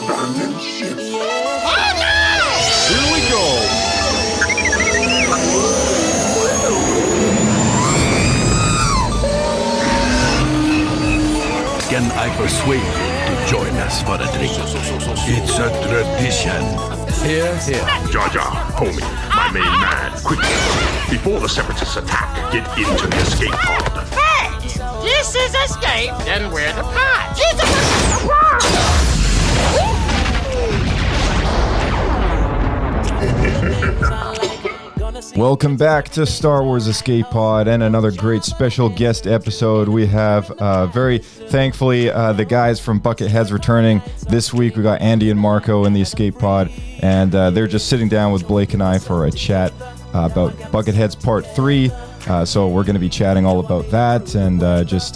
abandoned ship. Oh no! Here we go! Can I persuade you to join us for a drink? It's a tradition. Here, here. Jar Jar, homie, my main man, quickly. Before the Separatists attack, get into the escape pod. Hey! This is escape, then we're the pod. Welcome back to Star Wars Escape Pod and another great special guest episode. We have very thankfully the guys from Bucketheads returning this week. We got Andy and Marco in the Escape Pod, and they're just sitting down with Blake and I for a chat about Bucketheads Part 3. So we're going to be chatting all about that and just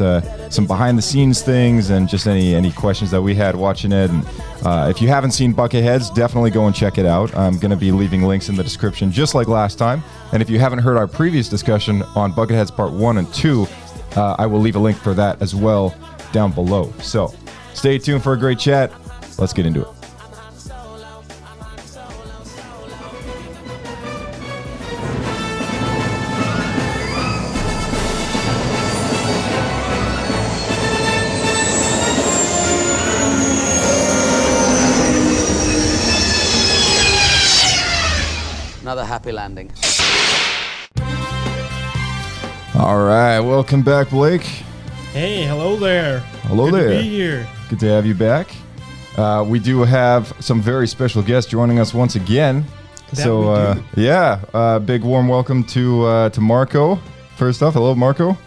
some behind the scenes things and just any questions that we had watching it. And if you haven't seen Bucketheads, definitely go and check it out. I'm going to be leaving links in the description just like last time. And if you haven't heard our previous discussion on Bucketheads Part 1 and 2, I will leave a link for that as well down below. So stay tuned for a great chat. Let's get into it. Another happy landing. All right, welcome back, Blake. Hey, hello there. Hello Good there. to be here. Good to have you back. We do have some very special guests joining us once again. That we do. Big warm welcome to Marco. First off, hello, Marco.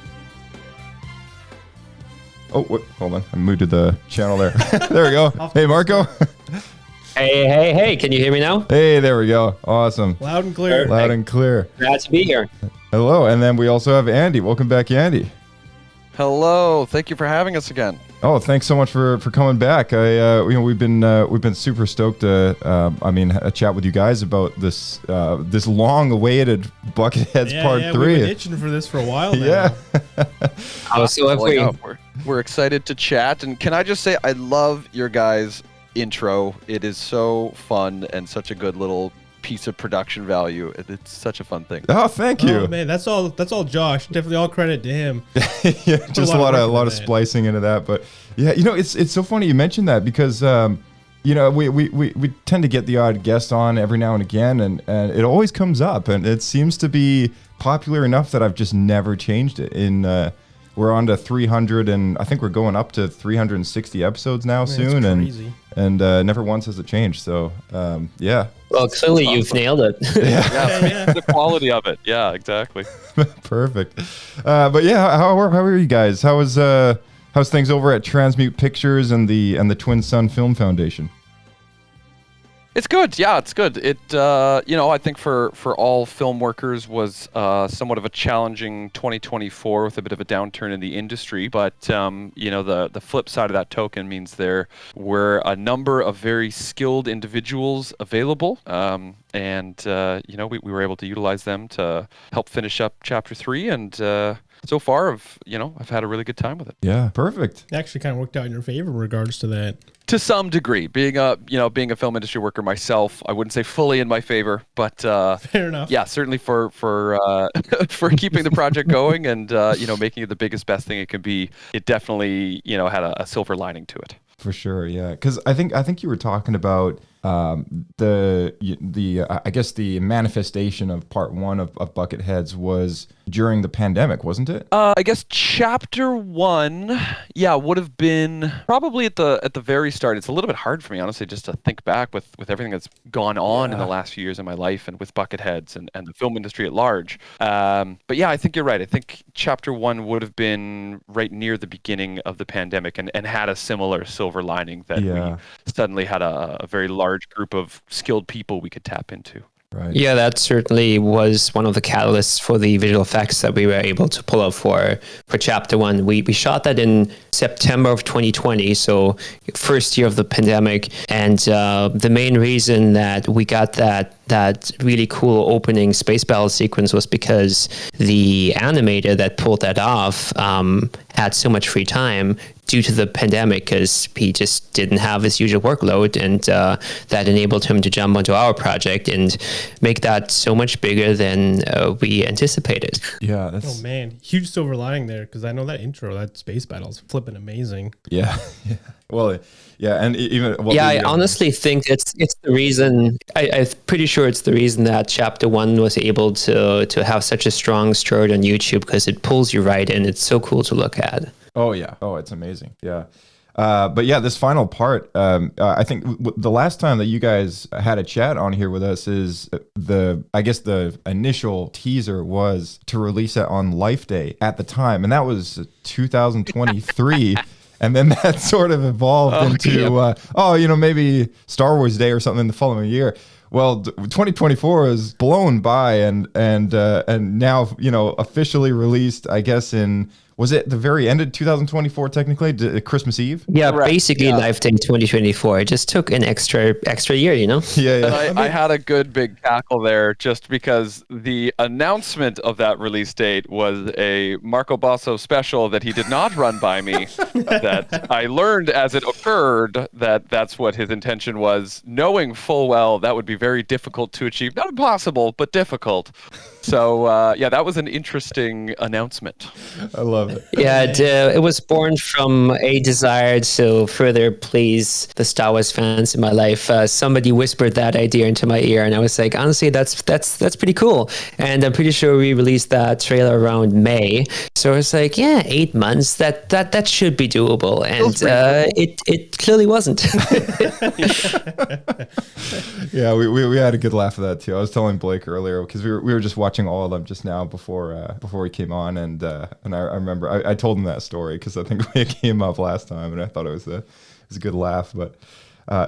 Oh, hold on. I moved to the channel there. There we go. Hey, Marco. Hey, can you hear me now? Hey, there we go. Awesome. Loud and clear. Loud and clear. Glad to be here. Hello, and then we also have Andy. Welcome back, Andy. Hello. Thank you for having us again. Oh, thanks so much for coming back. We've been super stoked to a chat with you guys about this this long-awaited Bucketheads Part 3. We've been itching for this for a while now. Yeah. We're excited to chat, and can I just say I love your guys' intro. It is so fun and such a good little piece of production value. It's such a fun thing. Oh, thank you. Oh, man, that's all Josh. Definitely all credit to him. Yeah, just a lot of splicing into that. But yeah, it's so funny you mentioned that because we tend to get the odd guest on every now and again, and it always comes up, and it seems to be popular enough that I've just never changed it. We're on to 300, and I think we're going up to 360 episodes now soon, and never once has it changed. So yeah. Well, clearly you've nailed it. Yeah. The quality of it. Yeah, exactly. Perfect. But yeah, how are you guys? How's things over at Transmute Pictures and the Twin Sun Film Foundation? It's good. Yeah, it's good. It, I think for all film workers was somewhat of a challenging 2024 with a bit of a downturn in the industry. But, the flip side of that token means there were a number of very skilled individuals available. We were able to utilize them to help finish up Chapter 3. And so far, I've had a really good time with it. Yeah, perfect. It actually kind of worked out in your favor in regards to that. To some degree, being a film industry worker myself, I wouldn't say fully in my favor, but fair enough. Yeah, certainly for for keeping the project going and making it the biggest, best thing it can be. It definitely had a silver lining to it. For sure, yeah. Because I think you were talking about the manifestation of Part 1 of Bucketheads was during the pandemic, wasn't it? I guess Chapter 1, would have been probably at the very start. It's a little bit hard for me, honestly, just to think back with everything that's gone on in the last few years in my life and with Bucketheads and the film industry at large. But yeah, I think you're right. I think Chapter 1 would have been right near the beginning of the pandemic and had a similar silver lining that we suddenly had a very large group of skilled people we could tap into. Right. Yeah, that certainly was one of the catalysts for the visual effects that we were able to pull off for Chapter 1. We shot that in September of 2020, so first year of the pandemic. And the main reason that we got that that really cool opening space battle sequence was because the animator that pulled that off had so much free time due to the pandemic, because he just didn't have his usual workload, and that enabled him to jump onto our project and make that so much bigger than we anticipated. Yeah, that's Oh man, huge silver lining there, because I know that intro, that space battle is flipping amazing. yeah. Well, yeah, and even I honestly think it's the reason. I'm pretty sure it's the reason that Chapter 1 was able to have such a strong start on YouTube, because it pulls you right in. It's so cool to look at. Oh yeah. Oh, it's amazing. Yeah. But yeah, this final part, I think the last time that you guys had a chat on here with us is I guess the initial teaser was to release it on Life Day at the time. And that was 2023. And then that sort of evolved into, maybe Star Wars Day or something the following year. Well, 2024 is blown by and now, officially released, I guess, was it the very end of 2024 technically, Christmas Eve? Yeah, basically Life Day 2024. It just took an extra year, Yeah. I had a good big cackle there just because the announcement of that release date was a Marco Basso special that he did not run by me. That I learned as it occurred that that's what his intention was, knowing full well that would be very difficult to achieve. Not impossible, but difficult. So, that was an interesting announcement. I love it. Yeah, it was born from a desire to further please the Star Wars fans in my life. Somebody whispered that idea into my ear, and I was like, honestly, that's pretty cool. And I'm pretty sure we released that trailer around May. So I was like, 8 months, that should be doable. And it clearly wasn't. Yeah, we had a good laugh at that too. I was telling Blake earlier because we were just watching all of them just now before we came on, and I remember I told him that story because I think it came up last time, and I thought it was a good laugh. But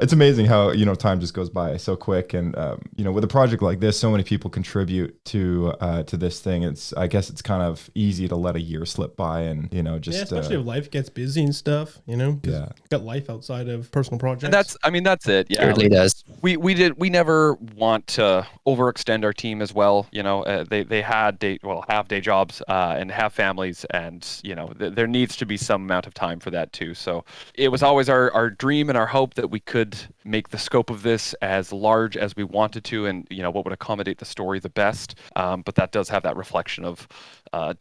it's amazing how time just goes by so quick, and with a project like this, so many people contribute to this thing. I guess it's kind of easy to let a year slip by, and just especially if life gets busy and stuff. Because got life outside of personal projects. And that's it. Yeah, It really does. We never want to overextend our team as well. They have day jobs and have families, and there needs to be some amount of time for that too. So it was always our dream and our hope that we could make the scope of this as large as we wanted to, and what would accommodate the story the best. But that does have that reflection of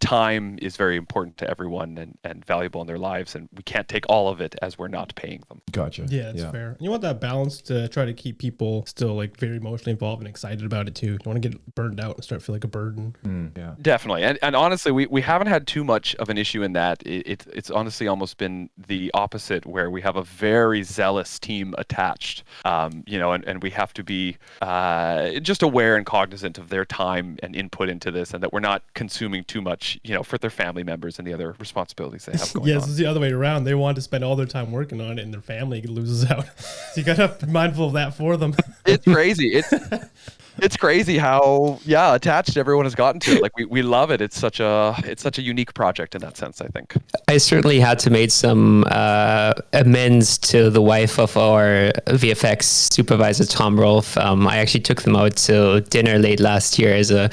time is very important to everyone and valuable in their lives, and we can't take all of it as we're not paying them. Gotcha. Yeah, it's fair. And you want that balance to try to keep people still very emotionally involved and excited about it too. You don't want to get burned out and start feeling like a burden. Yeah, definitely. And honestly, we haven't had too much of an issue in that. It's honestly almost been the opposite, where we have a very zealous team attached, and we have to be just aware and cognizant of their time and input into this, and that we're not consuming too much, for their family members and the other responsibilities they have going on. Yes, it's the other way around. They want to spend all their time working on it, and their family loses out. So you gotta be mindful of that for them. It's crazy. It's crazy how attached everyone has gotten to it. Like we love it. It's such a unique project in that sense, I think. I certainly had to make some amends to the wife of our VFX supervisor, Tom Rolfe. I actually took them out to dinner late last year as a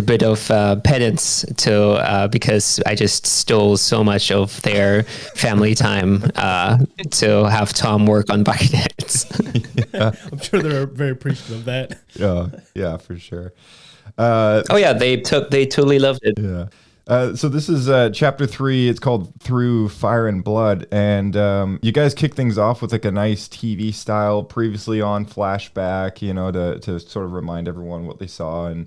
bit of penance because I just stole so much of their family time to have Tom work on Bucketheads. I'm sure they're very appreciative of that. Yeah, for sure. They totally loved it. Yeah. So this is chapter 3. It's called Through Fire and Blood, and you guys kick things off with a nice TV style, previously on flashback, to sort of remind everyone what they saw. And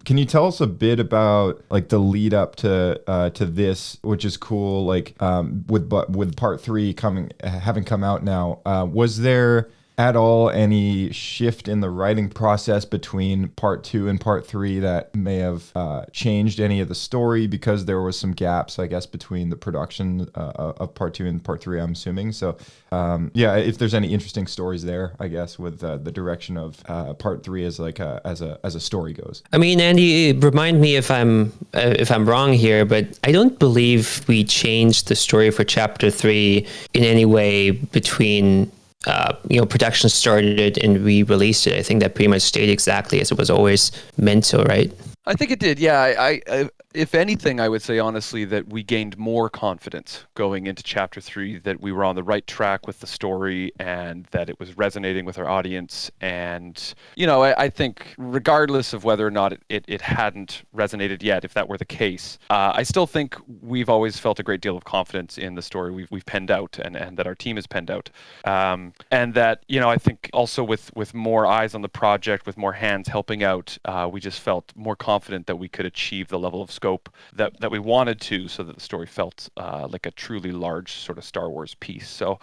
can you tell us a bit about the lead up to this, which is cool? With part 3 having come out now, was there at all any shift in the writing process between part 2 and part 3 that may have changed any of the story, because there was some gaps, I guess, between the production of part 2 and part 3, I'm assuming. So if there's any interesting stories there, I guess, with the direction of part 3 as a story goes. I mean, Andy, remind me if I'm wrong here, but I don't believe we changed the story for chapter 3 in any way between production started and we released it, I think that pretty much stayed exactly as it was always meant to, right? I think it did. Yeah. I if anything, I would say honestly that we gained more confidence going into chapter 3, that we were on the right track with the story and that it was resonating with our audience. And, I think regardless of whether or not it hadn't resonated yet, if that were the case, I still think we've always felt a great deal of confidence in the story we've penned out and that our team has penned out. And that, I think also with more eyes on the project, with more hands helping out, we just felt more confident that we could achieve the level of scope that we wanted to, so that the story felt like a truly large sort of Star Wars piece. So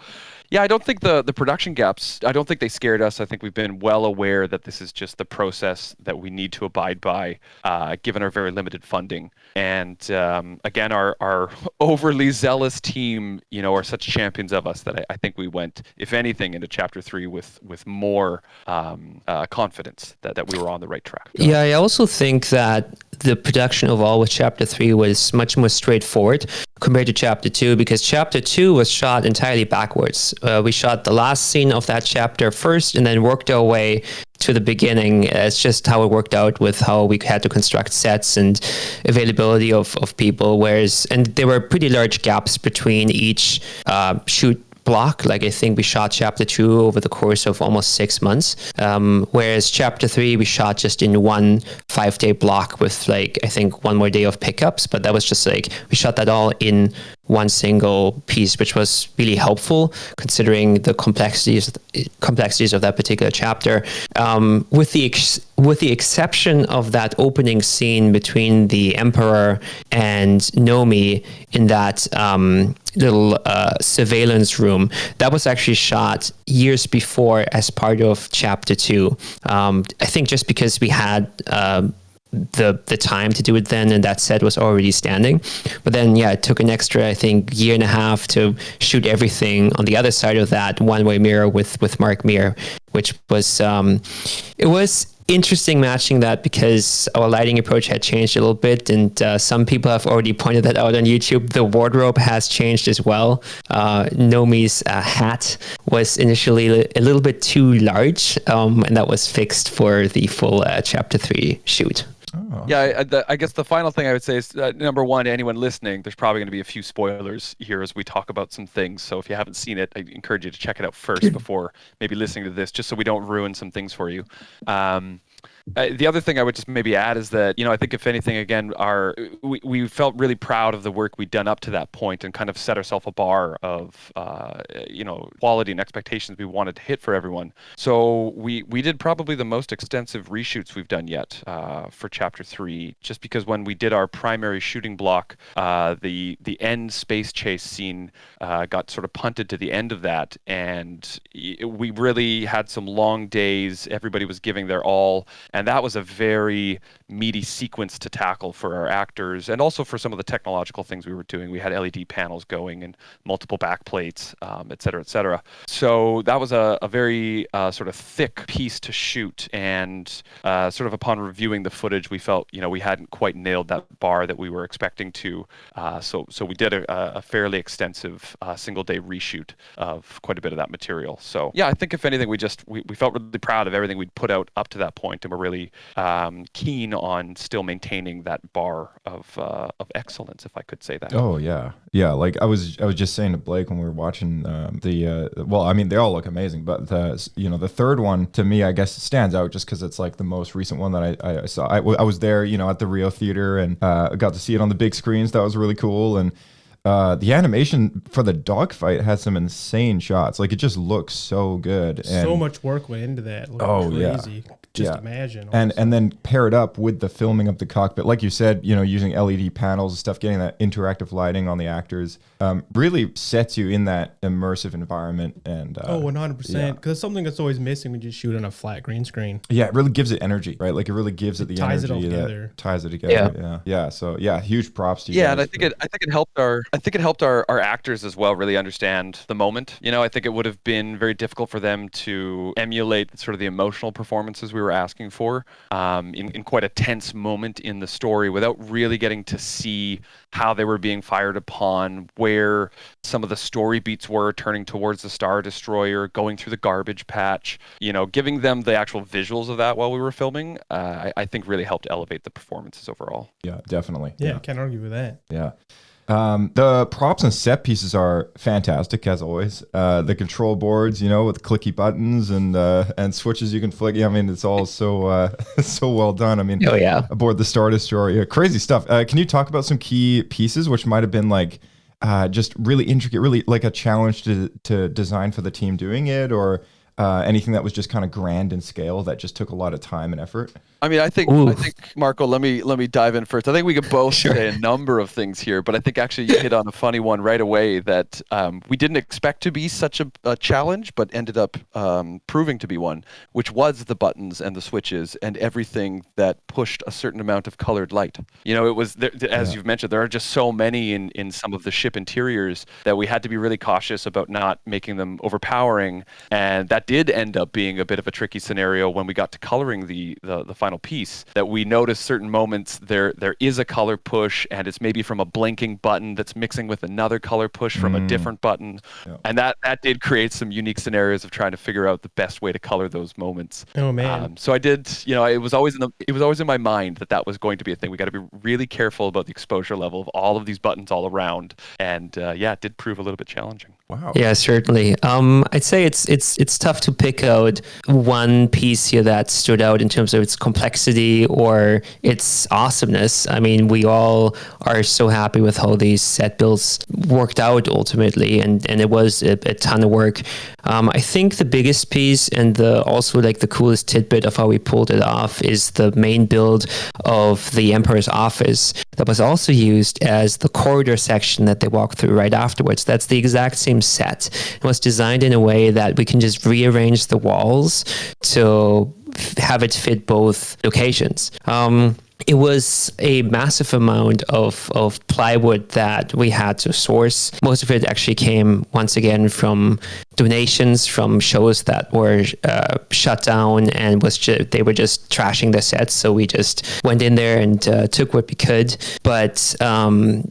yeah, I don't think the production gaps, I don't think they scared us. I think we've been well aware that this is just the process that we need to abide by, given our very limited funding. And again, our overly zealous team, are such champions of us that I think we went, if anything, into chapter 3 with more confidence that we were on the right track. Yeah, I also think that the production overall with chapter 3 was much more straightforward compared to chapter 2, because chapter 2 was shot entirely backwards. We shot the last scene of that chapter first and then worked our way to the beginning. It's just how it worked out with how we had to construct sets and availability of people, and there were pretty large gaps between each shoot block. Like, I think we shot chapter 2 over the course of almost 6 months, whereas chapter 3 we shot just in one 5-day block with I think one more day of pickups, but that was just we shot that all in one single piece, which was really helpful considering the complexities of that particular chapter. With the exception of that opening scene between the Emperor and Nomi in that little surveillance room, that was actually shot years before as part of chapter 2. I think just because we had the time to do it then, and that set was already standing. But then it took an extra, I think, year and a half to shoot everything on the other side of that one-way mirror with Mark Meer, which was it was interesting matching that because our lighting approach had changed a little bit, and some people have already pointed that out on YouTube. The wardrobe has changed as well. Nomi's hat was initially a little bit too large, and that was fixed for the full chapter 3 shoot. Oh. Yeah, I guess the final thing I would say is, number one, to anyone listening, there's probably going to be a few spoilers here as we talk about some things. So if you haven't seen it, I encourage you to check it out first before maybe listening to this, just so we don't ruin some things for you. The other thing I would just maybe add is that, I think if anything, again, we felt really proud of the work we'd done up to that point and kind of set ourselves a bar of, quality and expectations we wanted to hit for everyone. So we did probably the most extensive reshoots we've done yet for Chapter 3, just because when we did our primary shooting block, the end space chase scene got sort of punted to the end of that, and we really had some long days. Everybody was giving their all. And that was a very meaty sequence to tackle for our actors, and also for some of the technological things we were doing. We had LED panels going and multiple backplates, et cetera, et cetera. So that was a very sort of thick piece to shoot. And sort of upon reviewing the footage, we felt, we hadn't quite nailed that bar that we were expecting to. So we did a fairly extensive single-day reshoot of quite a bit of that material. So yeah, I think if anything, we felt really proud of everything we'd put out up to that point, and we're really keen on still maintaining that bar of excellence, if I could say that. Oh yeah. Like I was just saying to Blake when we were watching they all look amazing, but the third one to me, I guess, stands out just because it's like the most recent one that I saw. I was there, at the Rio Theater, and got to see it on the big screens. That was really cool. And the animation for the dogfight has some insane shots. Like, it just looks so good. And so much work went into that. It looked crazy. Yeah. Just imagine. And then pair it up with the filming of the cockpit, like you said, using LED panels and stuff, getting that interactive lighting on the actors, really sets you in that immersive environment. And 100%, because it's something that's always missing when you shoot on a flat green screen. Yeah, it really gives it energy, right? Like, it really gives it the ties energy it all together. that ties it together. Yeah. So huge props to you. Yeah, guys. and I think it helped our actors as well really understand the moment. I think it would have been very difficult for them to emulate sort of the emotional performances we we were asking for in quite a tense moment in the story without really getting to see how they were being fired upon, where some of the story beats were turning towards the Star Destroyer, going through the garbage patch, giving them the actual visuals of that while we were filming, I think really helped elevate the performances overall. Yeah, definitely. Yeah, can't argue with that. Yeah. The props and set pieces are fantastic as always. The control boards, with clicky buttons and switches you can flick. I mean, it's all so so well done. I mean, Oh yeah. aboard the Star Destroyer, yeah, crazy stuff. Can you talk about some key pieces which might have been like just really intricate, really like a challenge to design for the team doing it, or anything that was just kind of grand in scale that just took a lot of time and effort? I mean, I think Marco, let me dive in first. I think we could both say a number of things here, but I think actually you hit on a funny one right away that we didn't expect to be such a challenge, but ended up proving to be one, which was the buttons and the switches and everything that pushed a certain amount of colored light. It was there, as you've mentioned, there are just so many in some of the ship interiors that we had to be really cautious about not making them overpowering, and that did end up being a bit of a tricky scenario when we got to coloring the final piece, that we noticed certain moments there is a color push, and it's maybe from a blinking button that's mixing with another color push from a different button. And that did create some unique scenarios of trying to figure out the best way to color those moments. Oh man. So I did, it was always in my mind that was going to be a thing. We got to be really careful about the exposure level of all of these buttons all around, and it did prove a little bit challenging. Wow. Yeah, certainly. I'd say it's tough to pick out one piece here that stood out in terms of its complexity or its awesomeness. I mean, we all are so happy with how these set builds worked out ultimately, and it was a ton of work. I think the biggest piece and also like the coolest tidbit of how we pulled it off is the main build of the Emperor's office that was also used as the corridor section that they walk through right afterwards. That's the exact same set. It was designed in a way that we can just rearrange the walls to have it fit both locations. It was a massive amount of plywood that we had to source. Most of it actually came, once again, from donations from shows that were shut down and they were just trashing the sets. So we just went in there and took what we could. But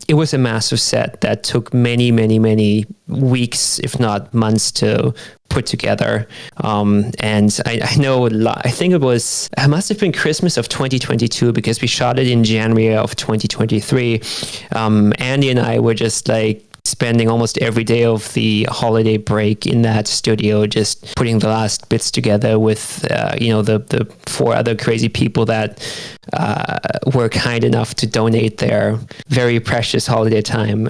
it was a massive set that took many, many, many weeks, if not months, to put together. And I know, I think it must have been Christmas of 2022 because we shot it in January of 2023. Andy and I were just like spending almost every day of the holiday break in that studio, just putting the last bits together with, the 4 other crazy people that were kind enough to donate their very precious holiday time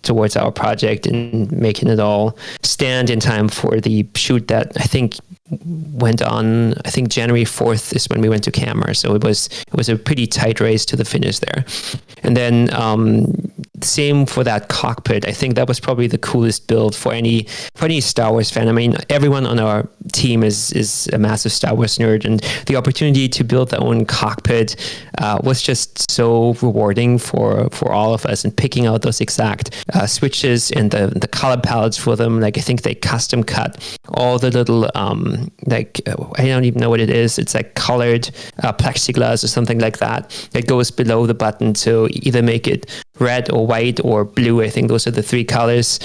towards our project and making it all stand in time for the shoot that I think went on. I think January 4th is when we went to camera, so it was a pretty tight race to the finish there. And then same for that cockpit. I think that was probably the coolest build for any Star Wars fan. I mean, everyone on our team is a massive Star Wars nerd, and the opportunity to build their own cockpit was just so rewarding for all of us. And picking out those exact switches and the color palettes for them, like I think they custom cut all the little I don't even know what it is. It's like colored plexiglass or something like that goes below the button to either make it red or white or blue. I think those are the 3 colors.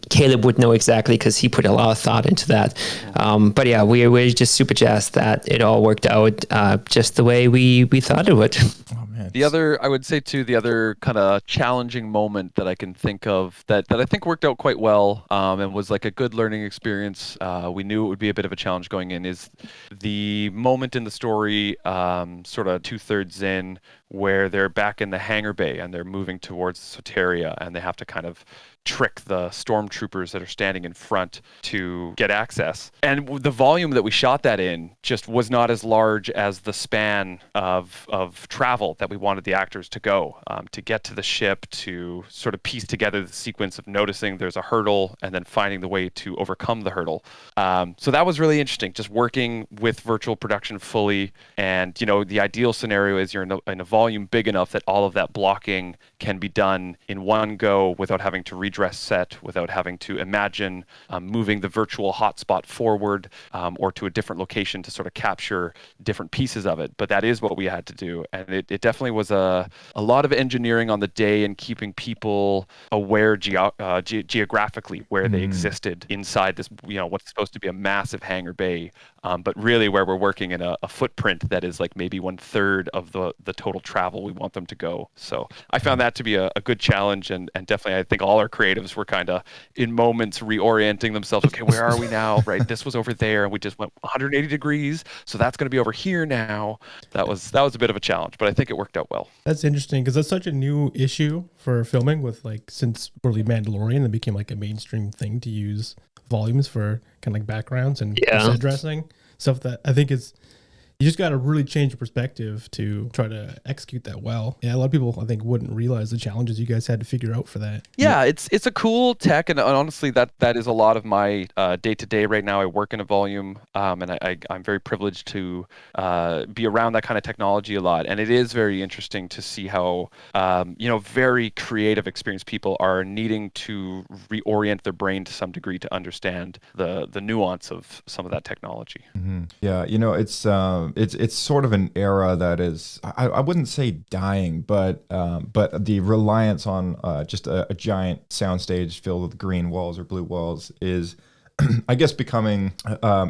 Caleb would know exactly because he put a lot of thought into that. But yeah, we're just super jazzed that it all worked out just the way we thought it would. Oh man. The other kind of challenging moment that I can think of that I think worked out quite well and was like a good learning experience. We knew it would be a bit of a challenge going in, is the moment in the story, sort of 2/3 in, where they're back in the hangar bay and they're moving towards Soteria, and they have to kind of trick the stormtroopers that are standing in front to get access. And the volume that we shot that in just was not as large as the span of travel that we wanted the actors to go to get to the ship, to sort of piece together the sequence of noticing there's a hurdle and then finding the way to overcome the hurdle. So that was really interesting, just working with virtual production fully. And, the ideal scenario is you're in a volume big enough that all of that blocking can be done in one go without having to redress set, without having to imagine moving the virtual hotspot forward or to a different location to sort of capture different pieces of it. But that is what we had to do. And it definitely was a lot of engineering on the day and keeping people aware geographically where they existed inside this, what's supposed to be a massive hangar bay, but really where we're working in a footprint that is like maybe 1/3 of the total travel we want them to go. So I found that to be a good challenge, and definitely I think all our creatives were kind of in moments reorienting themselves. Okay, where are we now? Right, this was over there, and we just went 180 degrees, so that's going to be over here now. That was a bit of a challenge, but I think it worked out well. That's interesting because that's such a new issue for filming with since really Mandalorian, it became like a mainstream thing to use volumes for kind of like backgrounds and set dressing stuff that I think is. You just got to really change your perspective to try to execute that well. Yeah, a lot of people, I think, wouldn't realize the challenges you guys had to figure out for that. Yeah, it's a cool tech, and honestly, that is a lot of my day-to-day right now. I work in a volume, and I'm very privileged to be around that kind of technology a lot. And it is very interesting to see how, very creative, experienced people are needing to reorient their brain to some degree to understand the nuance of some of that technology. Mm-hmm. Yeah, it's sort of an era that is, I wouldn't say dying, but the reliance on just a giant soundstage filled with green walls or blue walls is, I guess, becoming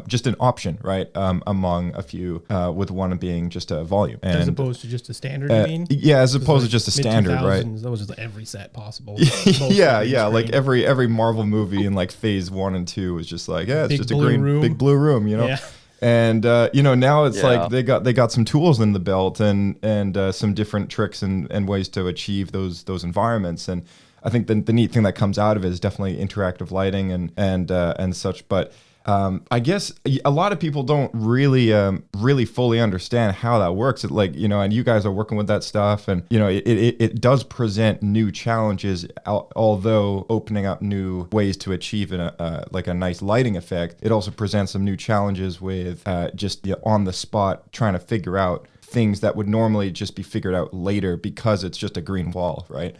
just an option, right? Among a few, with one being just a volume. And, as opposed to just a standard, you mean? Yeah, as opposed to just a standard, right? That was just every set possible. yeah, like every Marvel movie in like phase 1 and 2 was just like, it's just a big blue room, Yeah. And now it's like they got some tools in the belt and some different tricks and ways to achieve those environments. And I think the neat thing that comes out of it is definitely interactive lighting and such. But I guess a lot of people don't really fully understand how that works. It and you guys are working with that stuff, and it does present new challenges. Although opening up new ways to achieve a nice lighting effect, it also presents some new challenges with just on the spot trying to figure out things that would normally just be figured out later because it's just a green wall, right?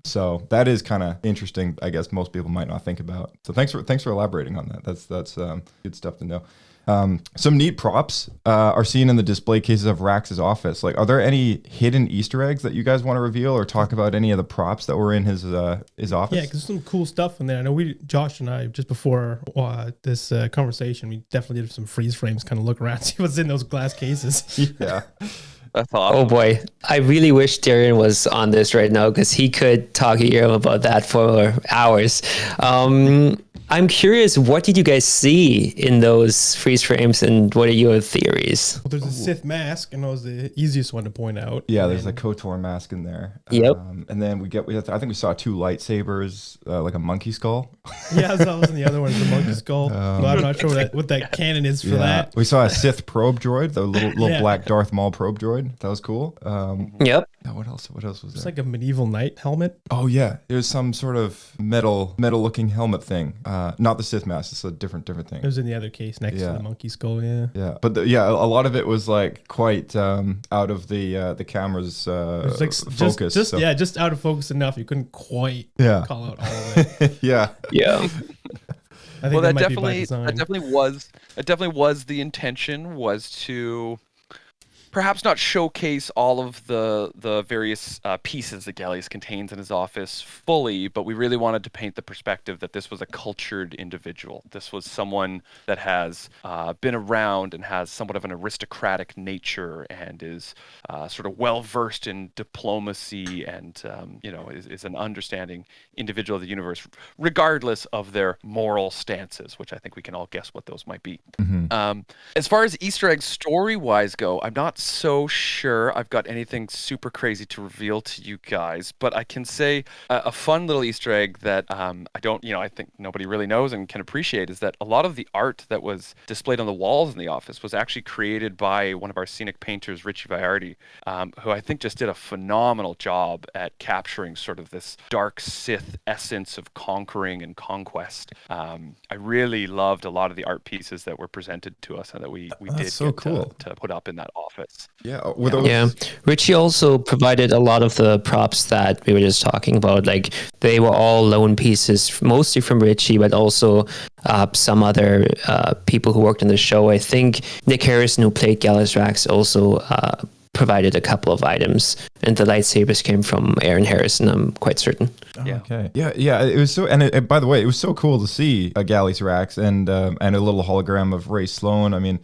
So that is kind of interesting. I guess most people might not think about. So thanks for elaborating on that. That's good stuff to know. Some neat props are seen in the display cases of Rax's office. Like, are there any hidden Easter eggs that you guys want to reveal or talk about any of the props that were in his office? Yeah, because there's some cool stuff in there. I know Josh and I, just before this conversation, we definitely did some freeze frames, kind of look around, see what's in those glass cases. Yeah. That's awesome. Oh boy, I really wish Darian was on this right now because he could talk to you about that for hours. I'm curious, what did you guys see in those freeze frames, and what are your theories? Well, there's a Sith mask, and that was the easiest one to point out. Yeah, there's a KOTOR mask in there. Yep. And then I think we saw 2 lightsabers, like a monkey skull. Yeah, that was in the other one, the monkey skull. Well, I'm not sure what that cannon is for that. We saw a Sith probe droid, the little black Darth Maul probe droid. That was cool. Yep. What else was there? It's like a medieval knight helmet. Oh yeah, it was some sort of metal looking helmet thing. Not the Sith mask. It's a different thing. It was in the other case next to the monkey skull. Yeah. Yeah, but a lot of it was like quite out of the camera's focus. Just out of focus enough. You couldn't quite call out all of it. Yeah. I think that definitely was the intention, was to perhaps not showcase all of the various pieces that Gallius contains in his office fully, but we really wanted to paint the perspective that this was a cultured individual. This was someone that has been around and has somewhat of an aristocratic nature and is sort of well-versed in diplomacy and, is an understanding individual of the universe, regardless of their moral stances, which I think we can all guess what those might be. Mm-hmm. As far as Easter eggs story-wise go, I'm not so sure I've got anything super crazy to reveal to you guys, but I can say a fun little Easter egg that I think nobody really knows and can appreciate is that a lot of the art that was displayed on the walls in the office was actually created by one of our scenic painters, Richie Viardi, who I think just did a phenomenal job at capturing sort of this dark Sith essence of conquering and conquest. I really loved a lot of the art pieces that were presented to us and that we did so get cool to put up in that office. nice. Yeah, Richie also provided a lot of the props that we were just talking about. Like they were all loan pieces, mostly from Richie, but also some other people who worked on the show. I think Nick Harrison, who played Gallus Rax, also provided a couple of items, and the lightsabers came from Aaron Harrison, I'm quite certain. Yeah. Okay. Yeah. It was so, and by the way, it was so cool to see a Gallus Rax and a little hologram of Ray Sloan. I mean,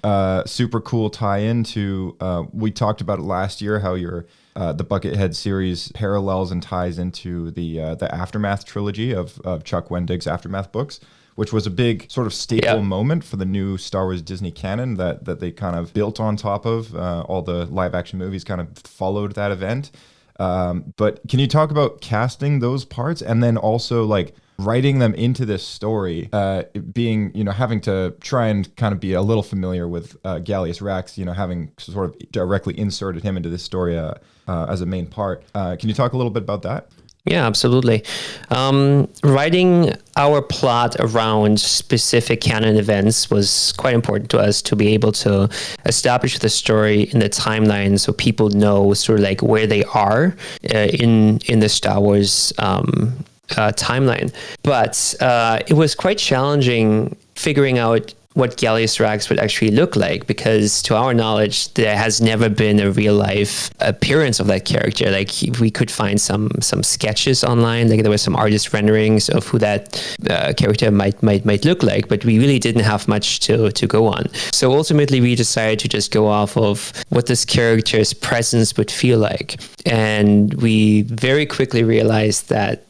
super cool tie-in to. We talked about it last year how your the Buckethead series parallels and ties into the Aftermath trilogy of Chuck Wendig's Aftermath books, which was a big sort of staple moment for the new Star Wars Disney canon that they kind of built on top of. All the live action movies kind of followed that event. But can you talk about casting those parts and then also like writing them into this story, being, having to try and kind of be a little familiar with Gallius Rax, having sort of directly inserted him into this story as a main part. Can you talk a little bit about that? Yeah, absolutely. Writing our plot around specific canon events was quite important to us to be able to establish the story in the timeline so people know sort of like where they are in the Star Wars timeline. But it was quite challenging figuring out what Gallius Rax would actually look like, because to our knowledge, there has never been a real life appearance of that character. Like we could find some sketches online, like there were some artist renderings of who that character might look like, but we really didn't have much to go on. So ultimately, we decided to just go off of what this character's presence would feel like, and we very quickly realized that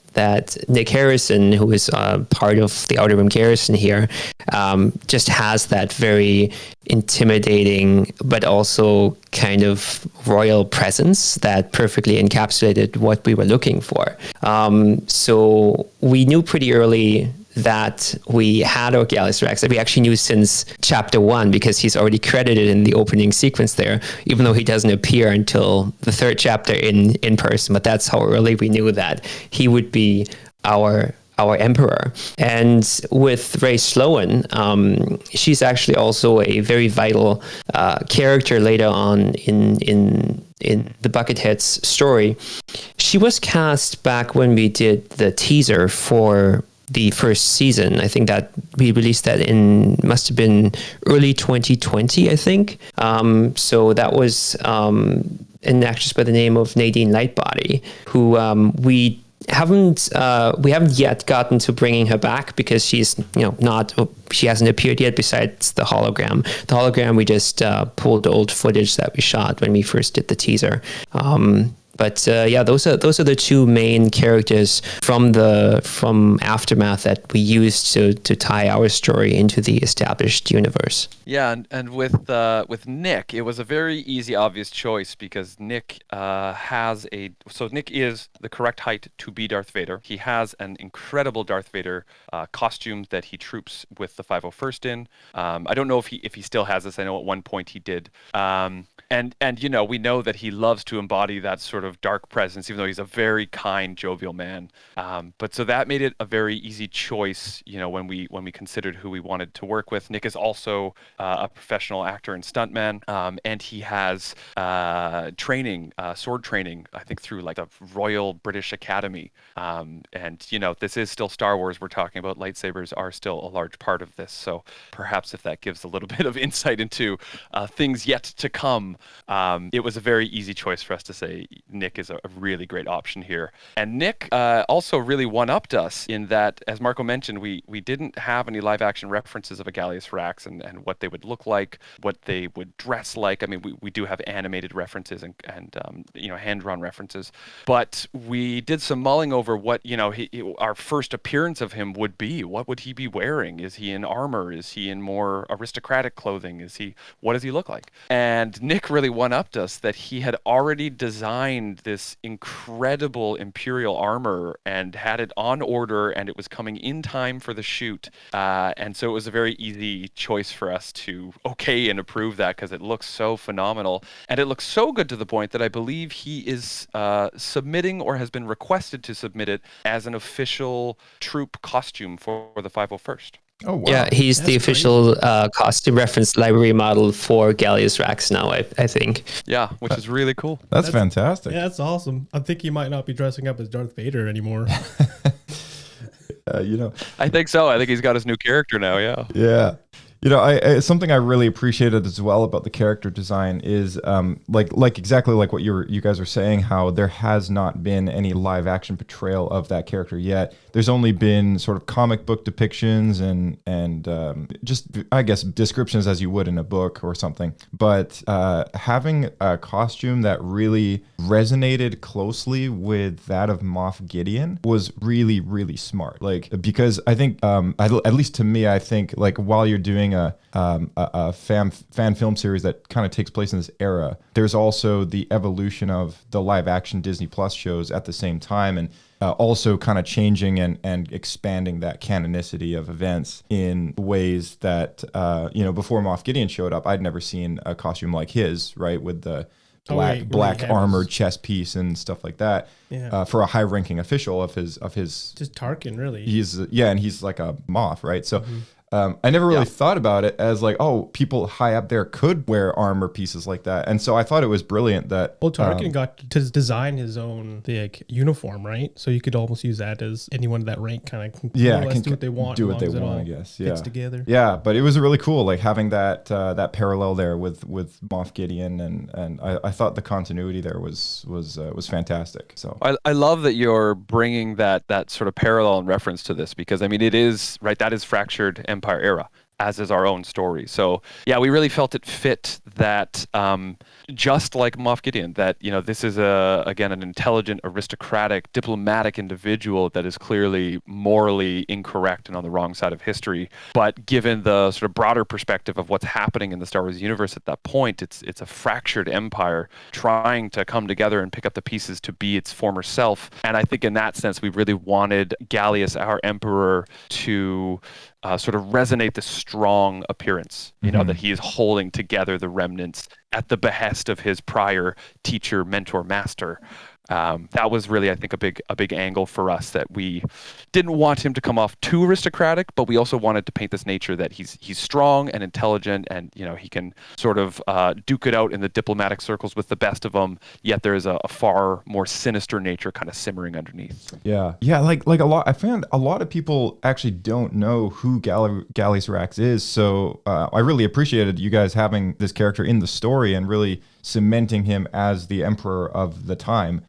Nick Harrison, who is part of the Outer Rim Garrison here, just has that very intimidating but also kind of royal presence that perfectly encapsulated what we were looking for. So we knew pretty early that we had our Gallius Rax, that we actually knew since chapter 1, because he's already credited in the opening sequence there, even though he doesn't appear until the 3rd chapter in person. But that's how early we knew that he would be our emperor. And with Ray Sloan, she's actually also a very vital character later on in the Bucketheads story. She was cast back when we did the teaser for the first season. I think that we released that must have been early 2020, I think. So that was an actress by the name of Nadine Lightbody, who we haven't yet gotten to bringing her back because she's she hasn't appeared yet besides the hologram. The hologram, we just pulled old footage that we shot when we first did the teaser. But those are the two main characters from Aftermath that we used to tie our story into the established universe. Yeah, and with Nick, it was a very easy, obvious choice because Nick Nick is the correct height to be Darth Vader. He has an incredible Darth Vader costume that he troops with the 501st in. I don't know if he still has this. I know at one point he did. And we know that he loves to embody that sort of dark presence, even though he's a very kind, jovial man. But so that made it a very easy choice, when we considered who we wanted to work with. Nick is also a professional actor and stuntman, and he has sword training, I think, through like the Royal British Academy. And this is still Star Wars we're talking about. Lightsabers are still a large part of this. So perhaps if that gives a little bit of insight into things yet to come, it was a very easy choice for us to say Nick is a really great option here. And Nick also really one-upped us in that, as Marco mentioned, we didn't have any live-action references of a Gallius Rax and what they would look like, what they would dress like. I mean, we do have animated references and hand-drawn references, but we did some mulling over what our first appearance of him would be. What would he be wearing? Is he in armor? Is he in more aristocratic clothing? What does he look like? And Nick really one-upped us that he had already designed this incredible Imperial armor and had it on order, and it was coming in time for the shoot. And so it was a very easy choice for us to okay and approve that because it looks so phenomenal. And it looks so good to the point that I believe he is submitting or has been requested to submit it as an official troop costume for the 501st. Oh wow. Yeah, he's That's the official costume reference library model for Gallius Rax now, I think. Yeah, which is really cool. That's fantastic. Yeah, that's awesome. I think he might not be dressing up as Darth Vader anymore. You know, I think so. I think he's got his new character now. Yeah. yeah. You know, I something I really appreciated as well about the character design is like exactly like what you guys are saying, how there has not been any live action portrayal of that character yet. There's only been sort of comic book depictions and just, I guess, descriptions as you would in a book or something. But having a costume that really resonated closely with that of Moff Gideon was really, really smart. Like, because I think, at least to me, I think like while you're doing a fan film series that kind of takes place in this era, there's also the evolution of the live action Disney Plus shows at the same time, and also kind of changing and expanding that canonicity of events in ways that before Moff Gideon showed up, I'd never seen a costume like his, right, with the black armored chest piece and stuff like that. Yeah. For a high ranking official of his Just Tarkin, really. And he's like a Moff, right? So I never really thought about it as like, oh, people high up there could wear armor pieces like that. And so I thought it was brilliant that Tarkin got to design his own uniform, right? So you could almost use that as anyone of that rank kind of do what they want. Do what they want, I guess. Yeah. Fits together. Yeah, but it was really cool, like having that that parallel there with Moff Gideon, and I thought the continuity there was fantastic. So I love that you're bringing that sort of parallel and reference to this, because I mean it is right, that is Fractured Empire era, as is our own story. So yeah, we really felt it fit that just like Moff Gideon, that this is again an intelligent, aristocratic, diplomatic individual that is clearly morally incorrect and on the wrong side of history. But given the sort of broader perspective of what's happening in the Star Wars universe at that point, it's a fractured empire trying to come together and pick up the pieces to be its former self. And I think in that sense, we really wanted Gallius, our emperor, to sort of resonate the strong appearance, that he is holding together the remnants at the behest of his prior teacher, mentor, master. That was really, I think, a big angle for us, that we didn't want him to come off too aristocratic, but we also wanted to paint this nature that he's strong and intelligent, and he can sort of duke it out in the diplomatic circles with the best of them. Yet there is a far more sinister nature kind of simmering underneath. Yeah, like a lot. I found a lot of people actually don't know who Gallius Rax is, so I really appreciated you guys having this character in the story and really cementing him as the emperor of the time,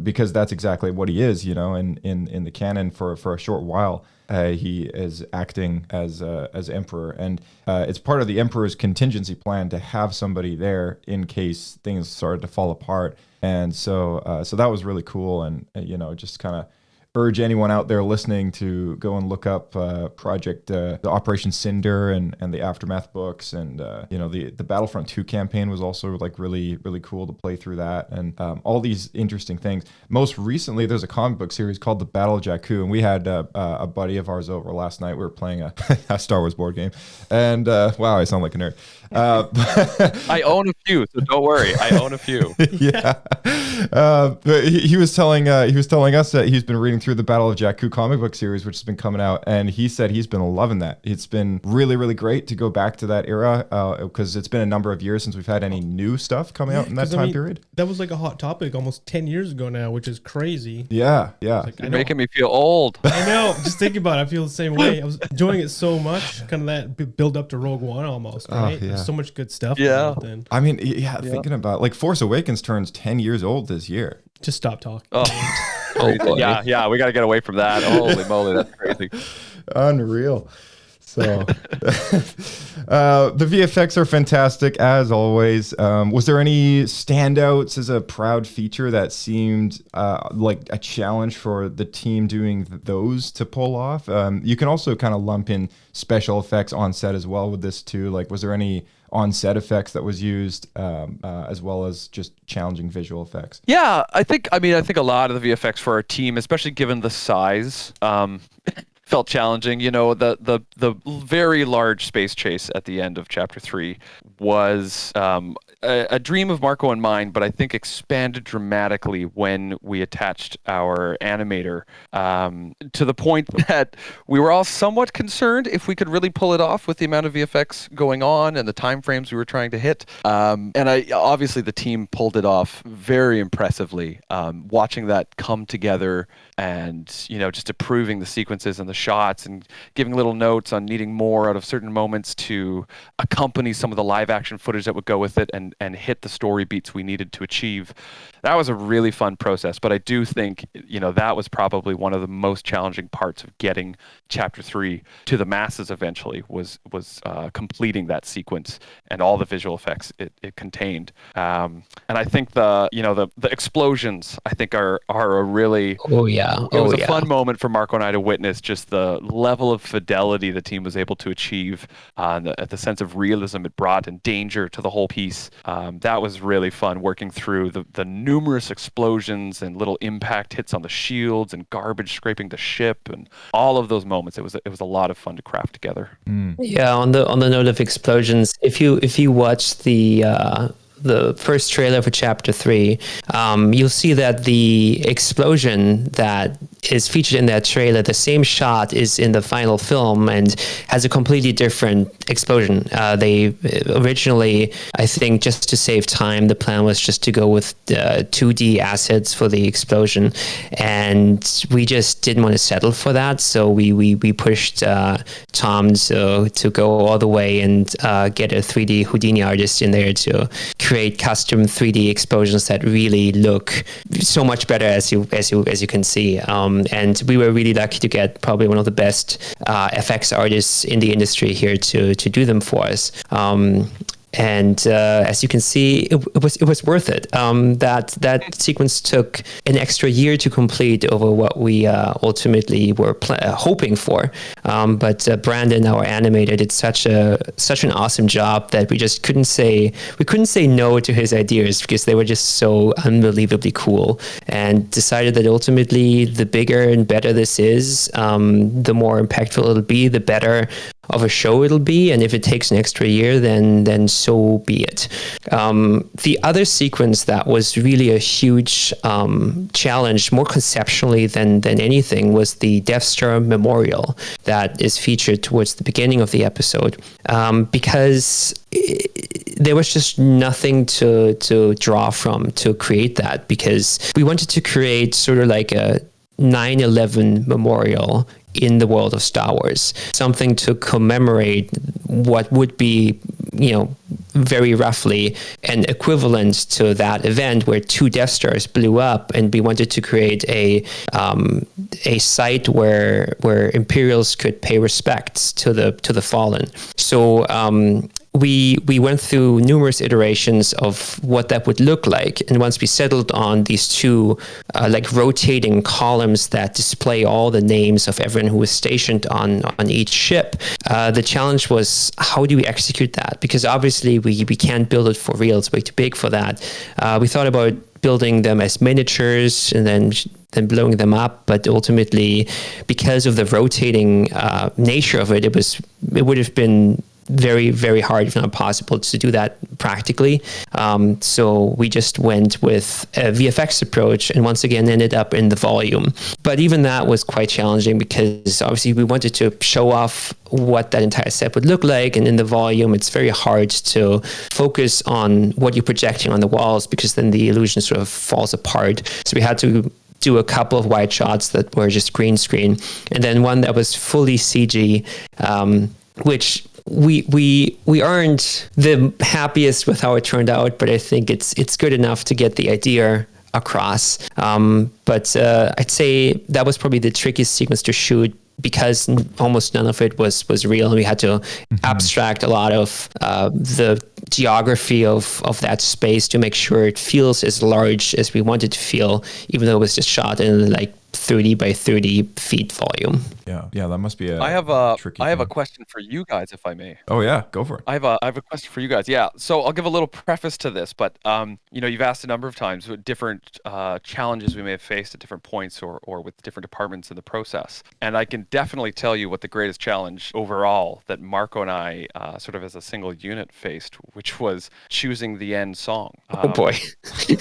because that's exactly what he is, in the canon. For a short while, he is acting as emperor, and it's part of the emperor's contingency plan to have somebody there in case things started to fall apart. And so that was really cool, and just kind of urge anyone out there listening to go and look up the Operation Cinder and the Aftermath books, and the Battlefront 2 campaign was also like really, really cool to play through that, and all these interesting things. Most recently, there's a comic book series called The Battle of Jakku, and we had a buddy of ours over last night. We were playing a Star Wars board game, and wow, I sound like a nerd. I own a few, so don't worry. I own a few. Yeah, but he was telling us that he's been reading through the Battle of Jakku comic book series, which has been coming out, and he said he's been loving that. It's been really, really great to go back to that era, because it's been a number of years since we've had any new stuff coming out in that time period. That was like a hot topic almost 10 years ago now, which is crazy. Yeah. You're making me feel old. I know. Just thinking about it, I feel the same way. I was enjoying it so much, kind of that build up to Rogue One almost, right? Yeah. There's so much good stuff. Yeah. Then. I mean, thinking about like Force Awakens turns 10 years old this year. Just stop talking. Oh, yeah, we got to get away from that. Holy moly, that's crazy. Unreal. So the VFX are fantastic as always. Was there any standouts as a proud feature that seemed like a challenge for the team doing those to pull off? You can also kind of lump in special effects on set as well with this too. Like, was there any on-set effects that was used, as well as just challenging visual effects? Yeah, I think a lot of the VFX for our team, especially given the size, felt challenging. The very large space chase at the end of Chapter 3 was a dream of Marco and mine, but I think expanded dramatically when we attached our animator, to the point that we were all somewhat concerned if we could really pull it off with the amount of VFX going on and the time frames we were trying to hit. And obviously the team pulled it off very impressively. Watching that come together and, just approving the sequences and the shots and giving little notes on needing more out of certain moments to accompany some of the live action footage that would go with it and hit the story beats we needed to achieve. That was a really fun process, but I do think, that was probably one of the most challenging parts of getting Chapter 3 to the masses eventually was completing that sequence and all the visual effects it contained. And I think the explosions, I think are a really... Oh, yeah. It was a fun moment for Marco and I to witness just the level of fidelity the team was able to achieve, the sense of realism it brought and danger to the whole piece. That was really fun, working through the numerous explosions and little impact hits on the shields and garbage scraping the ship and all of those moments. It was a lot of fun to craft together. Yeah, on the note of explosions, if you watch the first trailer for Chapter 3, you'll see that the explosion that is featured in that trailer, the same shot is in the final film and has a completely different explosion. They originally, I think, just to save time, the plan was just to go with 2D assets for the explosion, and we just didn't want to settle for that, so we pushed Tom to go all the way and get a 3D Houdini artist in there to create custom 3D explosions that really look so much better, as you can see. And we were really lucky to get probably one of the best FX artists in the industry here to do them for us. And as you can see, it was worth it. That sequence took an extra year to complete over what we ultimately were hoping for. But Brandon, our animator, did such an awesome job that we just couldn't say no to his ideas, because they were just so unbelievably cool. And decided that ultimately, the bigger and better this is, the more impactful it'll be, the better of a show it'll be, and if it takes an extra year, then so be it. The other sequence that was really a huge challenge, more conceptually than anything, was the Death Star memorial that is featured towards the beginning of the episode, because there was just nothing to draw from to create that, because we wanted to create sort of like a 9/11 memorial in the world of Star Wars, something to commemorate what would be, very roughly an equivalent to that event where 2 Death Stars blew up, and we wanted to create a site where Imperials could pay respects to the fallen. So we went through numerous iterations of what that would look like, and once we settled on these 2 rotating columns that display all the names of everyone who was stationed on each ship, the challenge was, how do we execute that? Because obviously we can't build it for real; it's way too big for that. We thought about building them as miniatures and then blowing them up, but ultimately, because of the rotating nature of it, it would have been very, very hard, if not possible, to do that practically. So we just went with a VFX approach, and once again ended up in the volume. But even that was quite challenging, because obviously we wanted to show off what that entire set would look like, and in the volume it's very hard to focus on what you're projecting on the walls, because then the illusion sort of falls apart. So we had to do a couple of wide shots that were just green screen, and then one that was fully CG, which we aren't the happiest with how it turned out, but I think it's good enough to get the idea across. But I'd say that was probably the trickiest sequence to shoot, because almost none of it was real, and we had to abstract a lot of the geography of that space to make sure it feels as large as we wanted to feel, even though it was just shot in like 30 by 30 feet volume. Yeah, that must be a I have a tricky I have a thing. question for you guys, if I may. Oh yeah, go for it. I have a question for you guys. Yeah, so I'll give a little preface to this, but you've asked a number of times what different challenges we may have faced at different points or with different departments in the process, and I can definitely tell you what the greatest challenge overall that Marco and I, sort of as a single unit, faced, which was choosing the end song. Oh boy.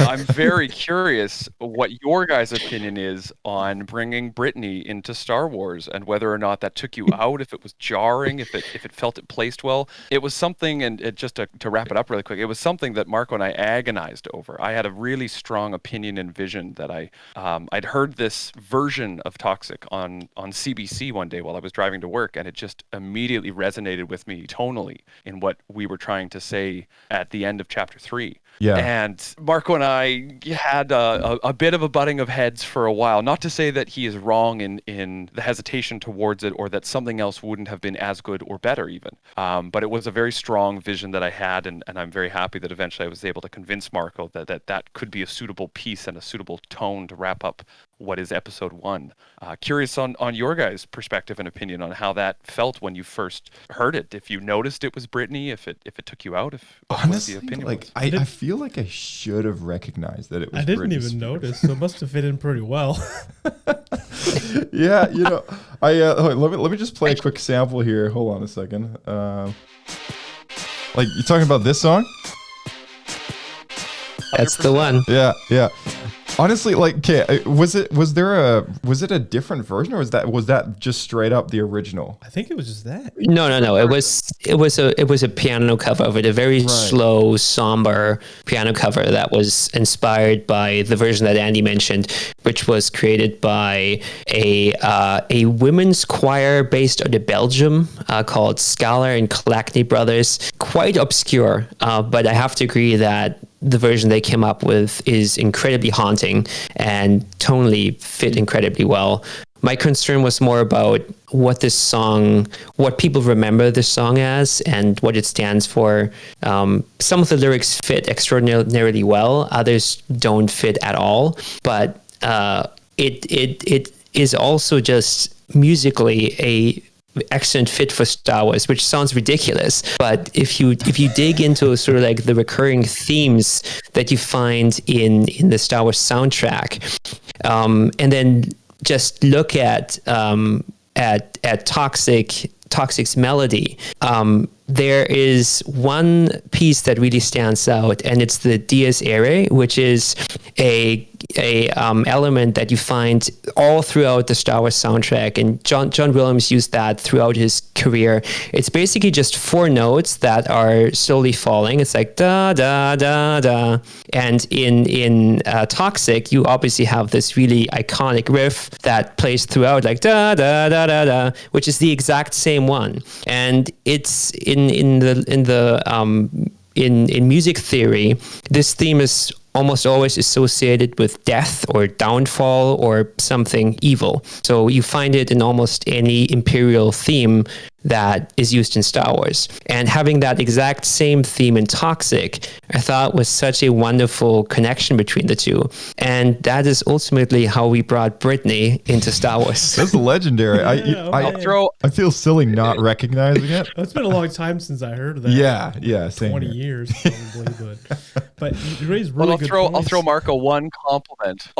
I'm very curious what your guys' opinion is on bringing Britney into Star Wars and whether or not that took you out, if it was jarring, if it felt it placed well. It was something, and just to wrap it up really quick, it was something that Marco and I agonized over. I had a really strong opinion and vision that I'd heard this version of Toxic on CBC one day while I was driving to work, and it just immediately resonated with me tonally in what we were trying to say at the end of chapter 3. Yeah. And Marco and I had a bit of a butting of heads for a while. Not to say that he is wrong in the hesitation towards it, or that something else wouldn't have been as good or better even. But it was a very strong vision that I had, and I'm very happy that eventually I was able to convince Marco that could be a suitable piece and a suitable tone to wrap up what is episode 1. Curious on your guys' perspective and opinion on how that felt when you first heard it. If you noticed it was Britney, if it took you out, Honestly, what the opinion like was. I feel like I should have recognized that it was. I didn't Britney even Spears. notice, so it must have fit in pretty well. Yeah, I let me just play a quick sample here. Hold on a second. Like, you talking about this song? That's the one. Yeah. Honestly, like, okay, was it a different version, or was that just straight up the original? I think it was just that. No. It was a piano cover of it, a very slow, somber piano cover that was inspired by the version that Andy mentioned, which was created by a women's choir based out of Belgium called Scalar and Clackney Brothers. Quite obscure, but I have to agree that the version they came up with is incredibly haunting and tonally fit incredibly well. My concern was more about what people remember this song as and what it stands for. Some of the lyrics fit extraordinarily well, others don't fit at all. But it is also just musically a excellent fit for Star Wars, which sounds ridiculous, but if you dig into sort of like the recurring themes that you find in the Star Wars soundtrack, and then just look at Toxic's melody, there is one piece that really stands out, and it's the Dies Irae, which is a element that you find all throughout the Star Wars soundtrack, and John Williams used that throughout his career. It's basically just 4 notes that are slowly falling. It's like da da da da, and in Toxic, you obviously have this really iconic riff that plays throughout, like da da da da da, which is the exact same one, and it's in music theory, this theme is almost always associated with death or downfall or something evil. So you find it in almost any Imperial theme that is used in Star Wars. And having that exact same theme in Toxic, I thought was such a wonderful connection between the two. And that is ultimately how we brought Britney into Star Wars. That's legendary. I feel silly not recognizing it. It's been a long time since I heard of that. Yeah, same 20 here. years probably, but you raised really good I'll points. throw Marco one compliment.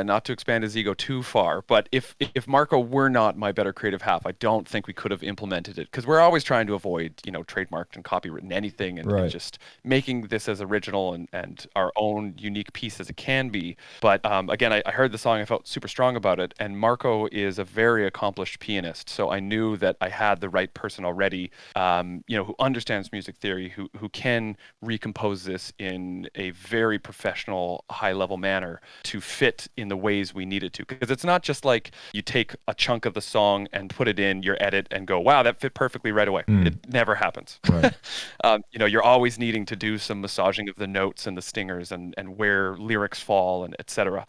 Not to expand his ego too far, but if Marco were not my better creative half, I don't think we could have implemented it, because we're always trying to avoid, trademarked and copywritten anything, and just making this as original and our own unique piece as it can be. But again, I heard the song, I felt super strong about it, and Marco is a very accomplished pianist, so I knew that I had the right person already, who understands music theory, who can recompose this in a very professional, high-level manner to fit in the ways we need it to. Because it's not just like you take a chunk of the song and put it in your edit and go, wow, that fit perfectly right away. It never happens. Right. You're always needing to do some massaging of the notes and the stingers and where lyrics fall and etc.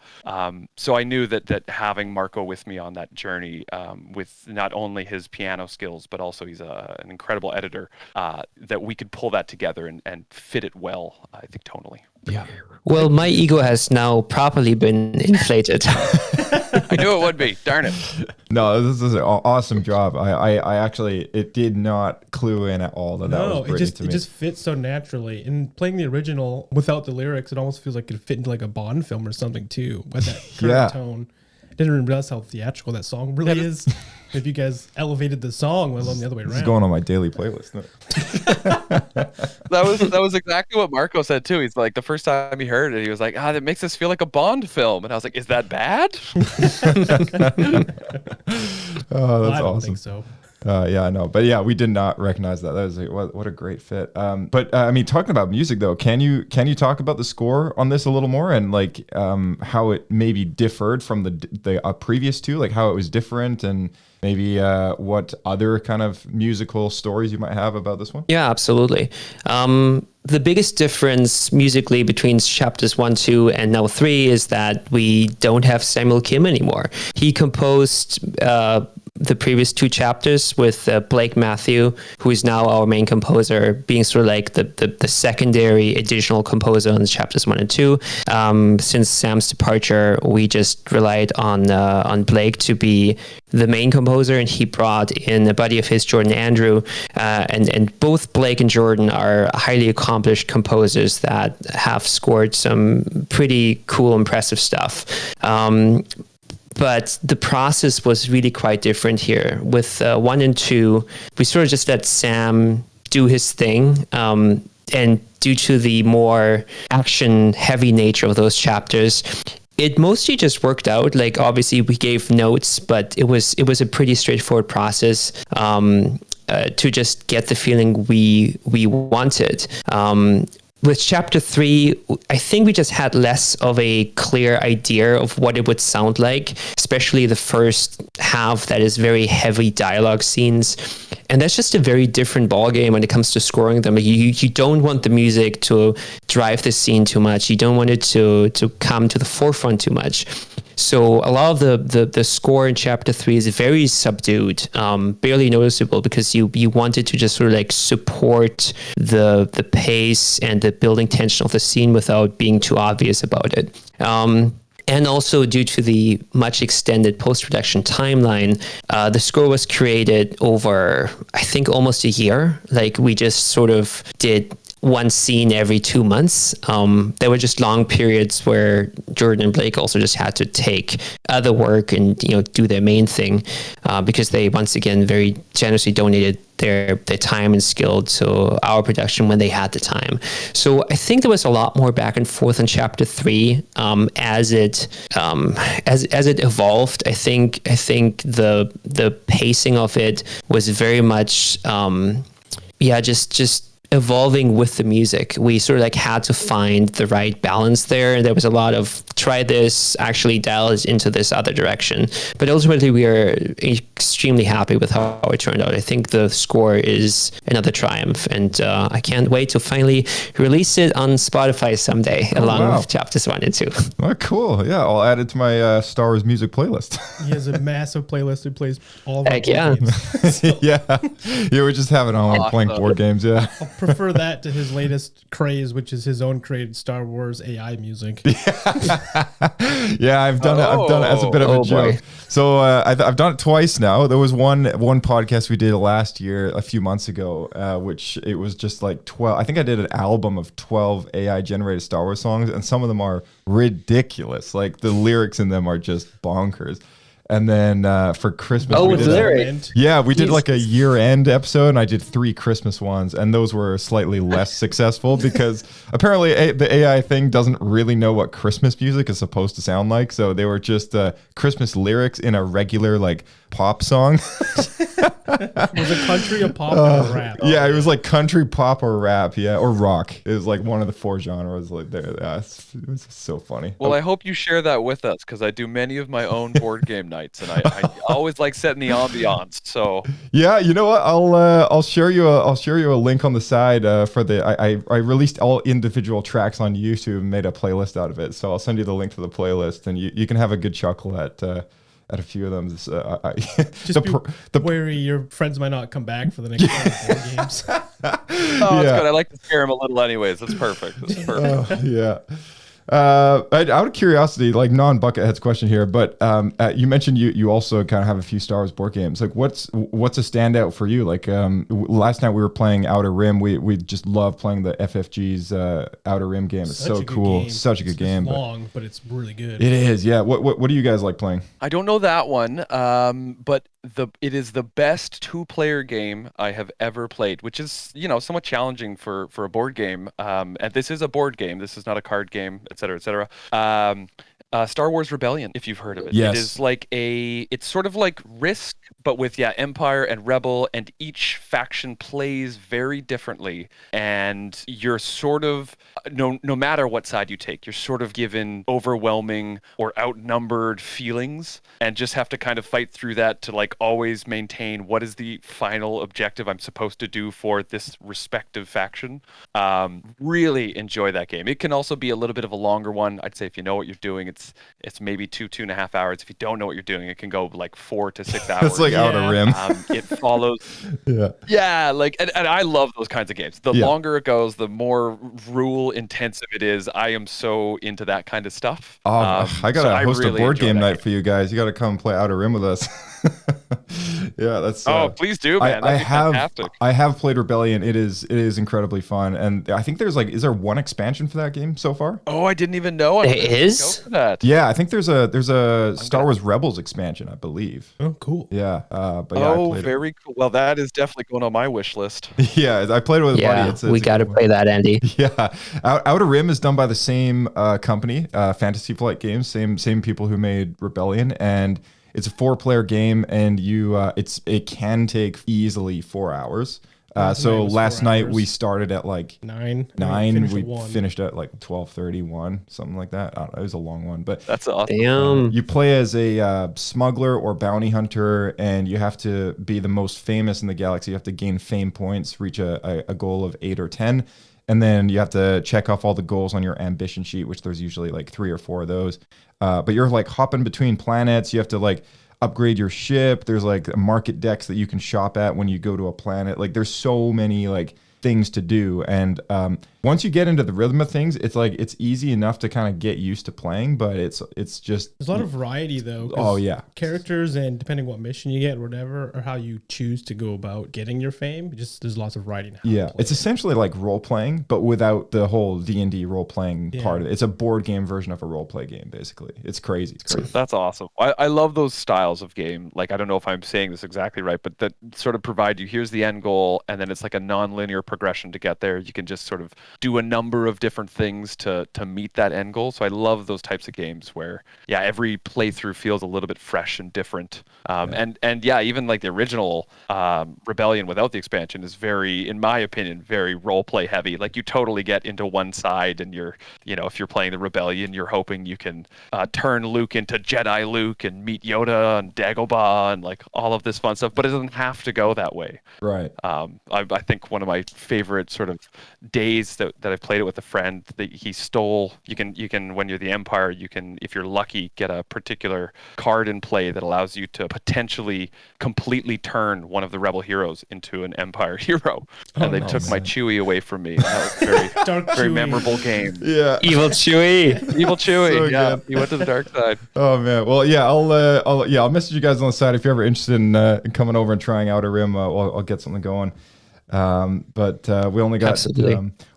So I knew that having Marco with me on that journey, with not only his piano skills, but also he's an incredible editor, that we could pull that together and fit it well, I think, tonally. Yeah. Well, my ego has now properly been inflated. I knew it would be. Darn it. No, this is an awesome job. I actually, it did not clue in at all that was Britney to me. It just fits so naturally. And playing the original without the lyrics, it almost feels like it fit into like a Bond film or something too, with that current tone. I didn't even realize how theatrical that song really is. If you guys elevated the song, let alone the other way around. It's going on my daily playlist. That was exactly what Marco said too. He's like, the first time he heard it, he was like, that makes us feel like a Bond film. And I was like, is that bad? Oh, that's I don't awesome. think so. Yeah, I know. But yeah, we did not recognize that. That was like, what a great fit. But I mean, talking about music though, can you talk about the score on this a little more and like how it maybe differed from the previous two, like how it was different and maybe what other kind of musical stories you might have about this one? Yeah, absolutely. The biggest difference musically between chapters 1, 2, and now 3 is that we don't have Samuel Kim anymore. He composed the previous 2 chapters with Blake Matthew, who is now our main composer, being sort of like the secondary additional composer on chapters 1 and 2. Since Sam's departure, we just relied on Blake to be the main composer, and he brought in a buddy of his, Jordan Andrew, and both Blake and Jordan are highly accomplished composers that have scored some pretty cool, impressive stuff. But the process was really quite different here. With 1 and 2, we sort of just let Sam do his thing. And due to the more action-heavy nature of those chapters, it mostly just worked out. Like, obviously, we gave notes, but it was a pretty straightforward process to just get the feeling we wanted. With chapter 3, I think we just had less of a clear idea of what it would sound like, especially the first half that is very heavy dialogue scenes. And that's just a very different ballgame when it comes to scoring them. You don't want the music to drive the scene too much. You don't want it to come to the forefront too much. So a lot of the score in chapter 3 is very subdued, barely noticeable, because you wanted to just sort of like support the pace and the building tension of the scene without being too obvious about it. And also due to the much extended post-production timeline, the score was created over, I think, almost a year. Like, we just sort of did one scene every 2 months. There were just long periods where Jordan and Blake also just had to take other work and do their main thing, because they once again very generously donated their time and skill to our production when they had the time. So I think there was a lot more back and forth in chapter 3 as it evolved. I think the pacing of it was very much just evolving with the music. We sort of like had to find the right balance there. There was a lot of try this, actually dial it into this other direction. But ultimately, we are extremely happy with how it turned out. I think the score is another triumph, and I can't wait to finally release it on Spotify someday, along with chapters 1 and 2. Oh, cool. Yeah, I'll add it to my Star Wars music playlist. He has a massive playlist who plays all of our Heck yeah. games. So Yeah, we're just having on Awesome. playing board games. Yeah. I'll prefer that to his latest craze, which is his own created Star Wars AI music. Yeah, I've done it as a bit of a joke. Boy. So I've done it twice now. There was one podcast we did last year, a few months ago, which it was just like 12. I think I did an album of 12 AI generated Star Wars songs, and some of them are ridiculous. Like, the lyrics in them are just bonkers. And then for Christmas, we with did lyrics. we did like a year-end episode, and I did 3 Christmas ones, and those were slightly less successful because apparently the AI thing doesn't really know what Christmas music is supposed to sound like. So they were just Christmas lyrics in a regular like pop song. Was it country, a pop, or a rap? Yeah, it was like country, pop, or rap. Yeah, or rock. It was like one of the 4 genres. Like there, it was so funny. Well, I hope you share that with us, because I do many of my own board game nights, and I always like setting the ambiance. So Yeah, you know what? I'll share you a link on the side for the. I released all individual tracks on YouTube and made a playlist out of it. So I'll send you the link to the playlist, and you can have a good chuckle at a few of them. Just be wary, your friends might not come back for the next round of board games. Oh, it's good. I like to scare him a little anyways. That's perfect. That's perfect. Yeah. Out of curiosity, like non-Bucketheads question here, but you mentioned you also kind of have a few Star Wars board games. Like, what's a standout for you? Like, last night we were playing Outer Rim. We just love playing the FFG's Outer Rim game. It's so cool. Such a good game. It's long, but it's really good. It is. Yeah. What do you guys like playing? I don't know that one, but it is the best 2-player game I have ever played, which is somewhat challenging for a board game. And this is a board game. This is not a card game, et cetera, et cetera. Star Wars Rebellion, if you've heard of it. Yes. It is like it's sort of like Risk, but with Empire and Rebel, and each faction plays very differently. And you're sort of no matter what side you take, you're sort of given overwhelming or outnumbered feelings, and just have to kind of fight through that to like always maintain what is the final objective I'm supposed to do for this respective faction. Really enjoy that game. It can also be a little bit of a longer one. I'd say if you know what you're doing, it's maybe 2.5 hours. If you don't know what you're doing, it can go like 4 to 6 hours. It's like Outer Rim. It follows. Yeah, like and I love those kinds of games. The longer it goes, the more rule intensive it is. I am so into that kind of stuff. I gotta host really a board game night game. for you guys. You gotta come play Outer Rim with us. Yeah, that's. Please do, man. Fantastic. I have played Rebellion. It is incredibly fun, and I think is there one expansion for that game so far? Oh, I didn't even know. It is? Go for that. Yeah, I think there's a Star Wars Rebels expansion, I believe. Oh, cool. Yeah, but yeah, I played very cool. Well, that is definitely going on my wish list. Yeah, I played it with a buddy. It's we got to play that, Andy. Yeah, Outer Rim is done by the same company, Fantasy Flight Games, same people who made Rebellion, and it's a 4-player game, and it can take easily 4 hours. So last night we started at like 9. We finished at like 12:31, something like that. I don't know. It was a long one, but that's awesome. Damn. You play as a smuggler or bounty hunter, and you have to be the most famous in the galaxy. You have to gain fame points, reach a goal of 8 or 10. And then you have to check off all the goals on your ambition sheet, which there's usually like 3 or 4 of those. But you're like hopping between planets. You have to like upgrade your ship. There's like market decks that you can shop at when you go to a planet. Like there's so many like things to do. And once you get into the rhythm of things, it's like it's easy enough to kind of get used to playing, but it's just there's a lot of variety though. Oh yeah, characters, and depending what mission you get, or whatever, or how you choose to go about getting your fame, there's lots of variety. In how yeah, it's essentially like role playing, but without the whole D&D role playing part of it. It's a board game version of a role play game, basically. It's crazy. That's awesome. I love those styles of game. Like I don't know if I'm saying this exactly right, but that sort of provide you here's the end goal, and then it's like a non-linear progression to get there. You can just sort of do a number of different things to meet that end goal. So I love those types of games where every playthrough feels a little bit fresh and different. And even like the original Rebellion without the expansion is very, in my opinion, very role play heavy. Like you totally get into one side, and if you're playing the Rebellion, you're hoping you can turn Luke into Jedi Luke and meet Yoda and Dagobah and like all of this fun stuff, but it doesn't have to go that way. Right. I think one of my favorite sort of days that I've played it with a friend, that he stole. You can when you're the Empire, you can, if you're lucky, get a particular card in play that allows you to potentially completely turn one of the Rebel heroes into an Empire hero. And they took my Chewie away from me. That was a very memorable game. Yeah. Evil Chewie. Evil Chewie. So He went to the dark side. Oh man. Well, yeah. I'll message you guys on the side if you're ever interested in coming over and trying Outer Rim. I'll get something going. But we only got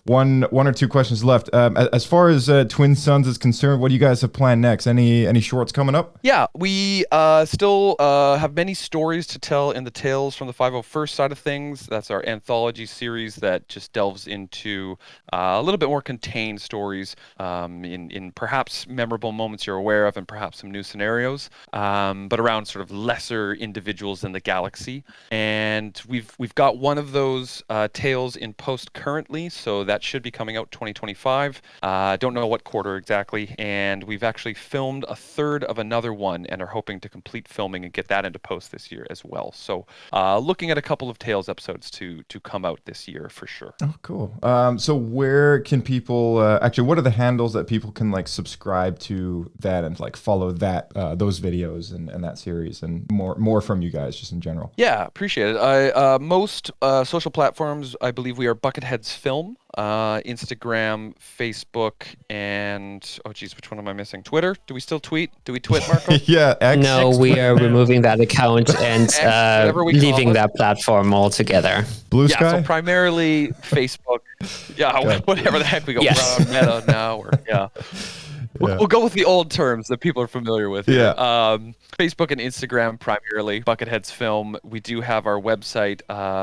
one or two questions left. As far as Twin Suns is concerned, what do you guys have planned next? Any shorts coming up? Yeah, we still have many stories to tell in the Tales from the 501st side of things. That's our anthology series that just delves into a little bit more contained stories in perhaps memorable moments you're aware of, and perhaps some new scenarios, but around sort of lesser individuals in the galaxy. And we've got one of those tales in post currently, so that that should be coming out 2025. Don't know what quarter exactly, and we've actually filmed a third of another one and are hoping to complete filming and get that into post this year as well. So looking at a couple of Tales episodes to come out this year for sure. Oh, cool. So where can people actually? What are the handles that people can like subscribe to that and like follow that those videos and that series and more from you guys just in general? Yeah, appreciate it. Most social platforms, I believe we are Bucketheads Film. Instagram, Facebook, and oh geez, which one am I missing? Twitter? Do we still tweet? Do we twit, Marco? Yeah, X. No, we are removing that account and whatever we leaving call it. that platform altogether. Blue Yeah, Sky. so primarily Facebook. Yeah, whatever the heck we go. Yes. Meta now, or yeah. We'll go with the old terms that people are familiar with. Yeah. Facebook and Instagram primarily. Bucketheads Film. We do have our website.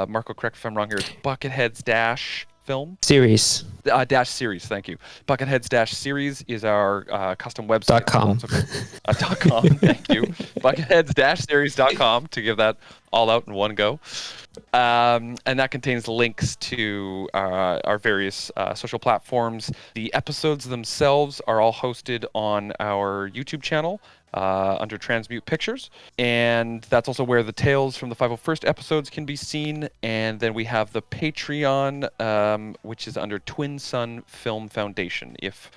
Marco, correct if I'm wrong here. It's Bucketheads Film Series. Dash series. Thank you. Bucketheads Series is our custom website. .com. .com. Thank you. Bucketheads-series.com to give that all out in one go. And that contains links to our various social platforms. The episodes themselves are all hosted on our YouTube channel under Transmute Pictures. And that's also where the tales from the 501st episodes can be seen. And then we have the Patreon, which is under Twin Sun Film Foundation, if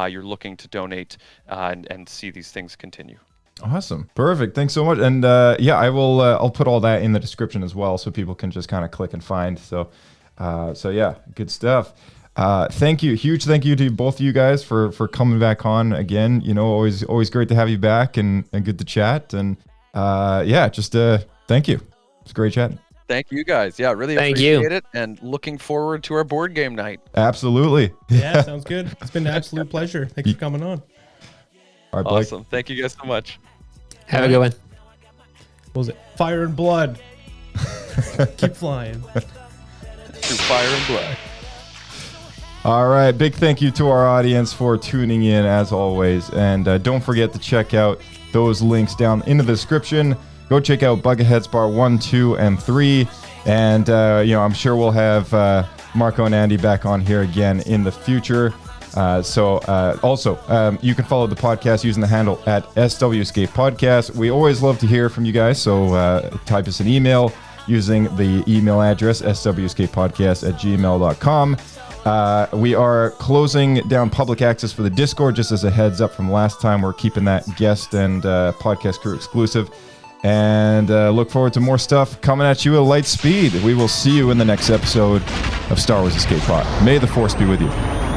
you're looking to donate and see these things continue. Awesome. Perfect. Thanks so much. And yeah, I'll put all that in the description as well so people can just kind of click and find. So yeah, good stuff. Thank you. Huge thank you to both of you guys for coming back on again. You know, always great to have you back and good to chat. And yeah, just thank you. It's great chatting. Thank you guys. Yeah, really Thank appreciate you. it. And looking forward to our board game night. Absolutely. Yeah, sounds good. It's been an absolute pleasure. Thanks for coming on. All right, Blake. Awesome. Thank you guys so much. Have a good one. What was it? Fire and blood. Keep flying. Through fire and blood. All right. Big thank you to our audience for tuning in as always. And don't forget to check out those links down in the description. Go check out Bucketheads Bar 1, 2, and 3. And, you know, I'm sure we'll have Marco and Andy back on here again in the future. Also, you can follow the podcast using the handle at SW Escape Podcast. We always love to hear from you guys. So type us an email using the email address swescapepodcast@gmail.com. We are closing down public access for the Discord, just as a heads up from last time. We're keeping that guest and podcast crew exclusive. And look forward to more stuff coming at you at light speed. We will see you in the next episode of Star Wars Escape Pod. May the Force be with you.